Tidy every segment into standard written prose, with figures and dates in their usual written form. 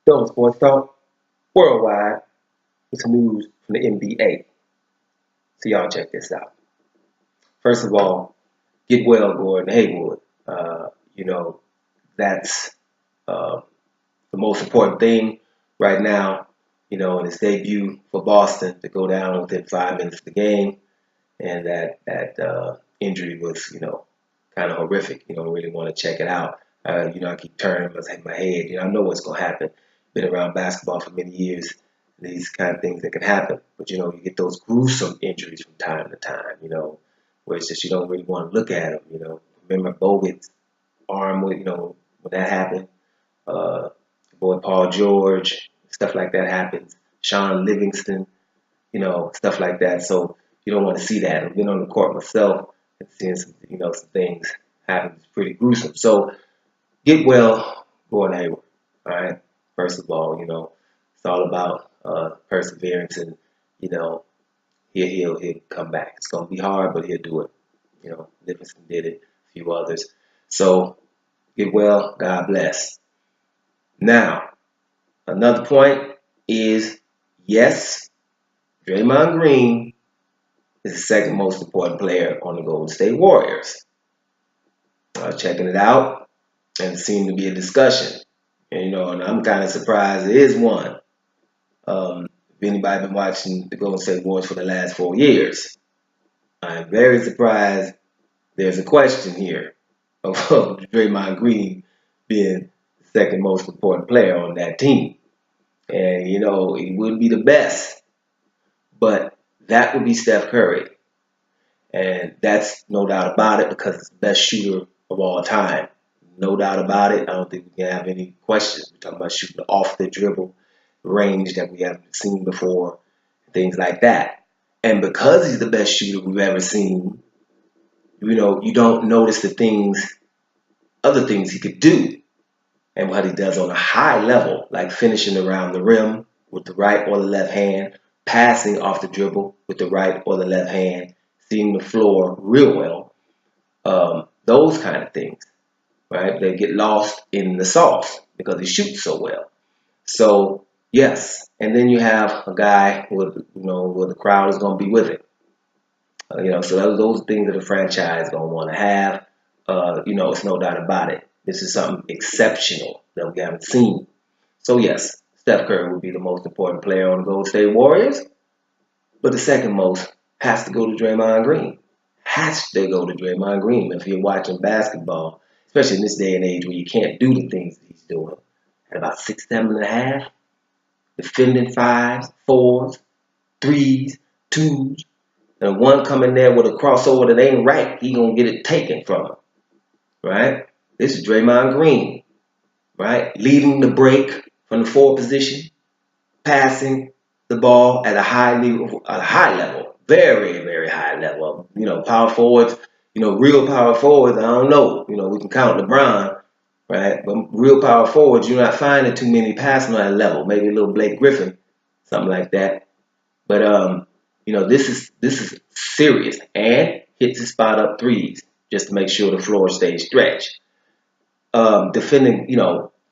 Double Sports Talk worldwide with some news from the NBA. So y'all check this out. First of all, get well, Gordon Hayward. You know, that's uh, the most important thing right now. In his debut for Boston to go down within 5 minutes of the game, and that injury was, kind of horrific. You don't really want to check it out. I keep turning my head. I know what's going to happen. Been around basketball for many years. These kind of things that can happen. But, you get those gruesome injuries from time to time, where it's just you don't really want to look at them, Remember Bogut's arm, when that happened. Boy Paul George, stuff like that happens. Sean Livingston, stuff like that. So you don't want to see that. I've been on the court myself and seeing some things happen. It's pretty gruesome. So get well, Gordon Hayward. All right. First of all, it's all about perseverance, and he'll come back. It's gonna be hard, but he'll do it. Livingston did it, a few others. So get well. God bless. Now, another point is yes, Draymond Green is the second most important player on the Golden State Warriors. Checking it out, and it seemed to be a discussion. And I'm kind of surprised it is one. If anybody been watching the Golden State Warriors for the last 4 years, I'm very surprised there's a question here of Draymond Green being the second most important player on that team. And, he would be the best, but that would be Steph Curry. And that's no doubt about it because it's the best shooter of all time. No doubt about it. I don't think we can have any questions. We're talking about shooting off the dribble range that we haven't seen before, things like that. And because he's the best shooter we've ever seen, you don't notice other things he could do, and what he does on a high level, like finishing around the rim with the right or the left hand, passing off the dribble with the right or the left hand, seeing the floor real well, those kind of things, right? They get lost in the sauce because he shoots so well. So yes, and then you have a guy with, where the crowd is going to be with it. So those things that a franchise going to want to have. It's no doubt about it. This is something exceptional that we haven't seen. So yes, Steph Curry would be the most important player on the Golden State Warriors, but the second most has to go to Draymond Green. Has to go to Draymond Green. If you're watching basketball, especially in this day and age where you can't do the things that he's doing, at about 6'7.5", defending fives, fours, threes, twos, and one coming there with a crossover that ain't right, he gonna get it taken from him, right? This is Draymond Green, right? Leading the break from the forward position, passing the ball at a high level, very, very high level. Power forwards, real power forwards, I don't know. We can count LeBron, right? But real power forwards, you're not finding too many passing on that level. Maybe a little Blake Griffin, something like that. But this is serious, and hits the spot up threes just to make sure the floor stays stretched. Defending,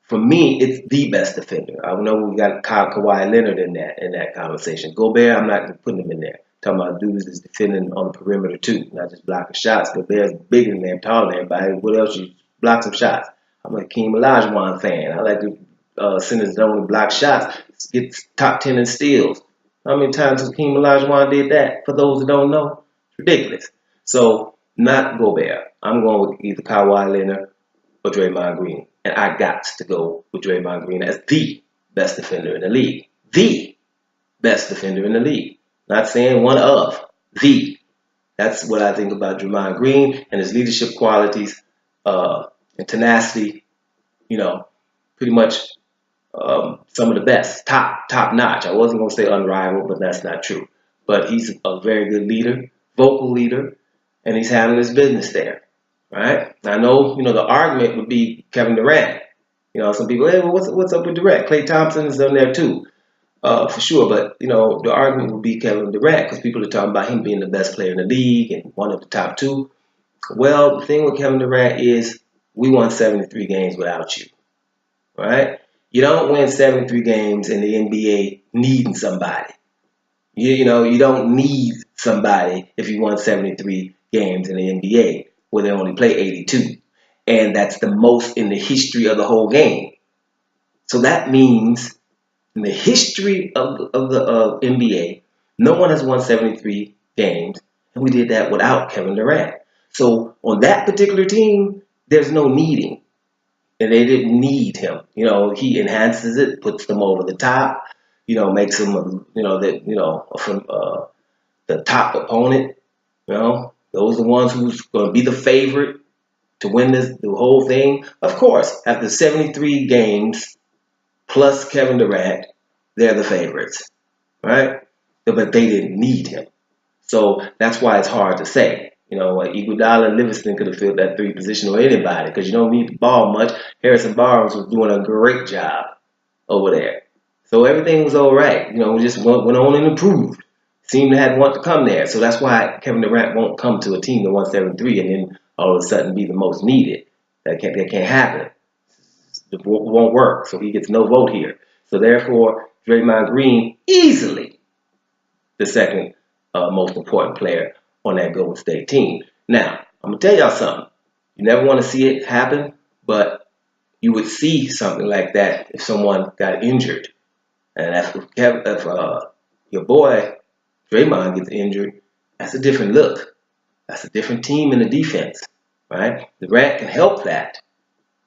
for me, it's the best defender. I know we got Kawhi Leonard in that conversation. Gobert, I'm not putting him in there. Talking about dudes that's defending on the perimeter too, not just blocking shots. Gobert's bigger than them, taller than everybody. What else? You block some shots. I'm a Hakeem Olajuwon fan. I like the centers that only block shots, gets top 10 in steals. How many times Hakeem Olajuwon did that? For those that don't know, it's ridiculous. So not Gobert. I'm going with either Kawhi Leonard or Draymond Green. And I got to go with Draymond Green as the best defender in the league. The best defender in the league. Not saying one of, the. That's what I think about Draymond Green and his leadership qualities and tenacity. Pretty much some of the best, top notch. I wasn't going to say unrivaled, but that's not true. But he's a very good leader, vocal leader, and he's handling his business there. Right? I know, the argument would be Kevin Durant. Some people, hey, well, what's up with Durant? Klay Thompson is on there too, for sure. But, the argument would be Kevin Durant because people are talking about him being the best player in the league and one of the top two. Well, the thing with Kevin Durant is we won 73 games without you, right? You don't win 73 games in the NBA needing somebody. You don't need somebody if you won 73 games in the NBA where they only play 82. And that's the most in the history of the whole game. So that means in the history of the NBA, no one has won 73 games, and we did that without Kevin Durant. So on that particular team, there's no needing, and they didn't need him. He enhances it, puts them over the top. Makes them, from the top opponent. Those are the ones who's going to be the favorite to win the whole thing. Of course, after 73 games plus Kevin Durant, they're the favorites, right? But they didn't need him. So that's why it's hard to say. Iguodala and Livingston could have filled that three position or anybody because you don't need the ball much. Harrison Barnes was doing a great job over there. So everything was all right. We just went on and improved. Seemed to have want to come there. So that's why Kevin Durant won't come to a team that won 73 and then all of a sudden be the most needed. That can't happen. It won't work. So he gets no vote here. So therefore, Draymond Green easily the second most important player on that Golden State team. Now, I'm going to tell y'all something. You never want to see it happen, but you would see something like that if someone got injured. And if your boy Draymond gets injured, that's a different look. That's a different team in the defense, right? Durant can help that,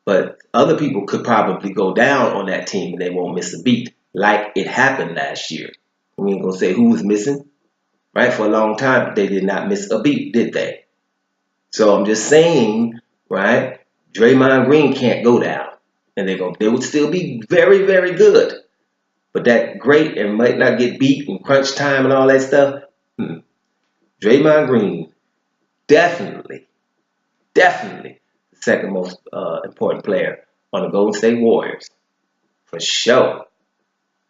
but other people could probably go down on that team and they won't miss a beat, like it happened last year. We ain't gonna say who was missing, right? For a long time, they did not miss a beat, did they? So I'm just saying, right? Draymond Green can't go down, and they would still be very, very good. But that great and might not get beat in crunch time and all that stuff. Draymond Green, definitely the second most important player on the Golden State Warriors, for sure.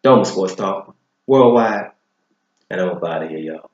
Doma Sports Talk, worldwide, and I'm about to hear y'all.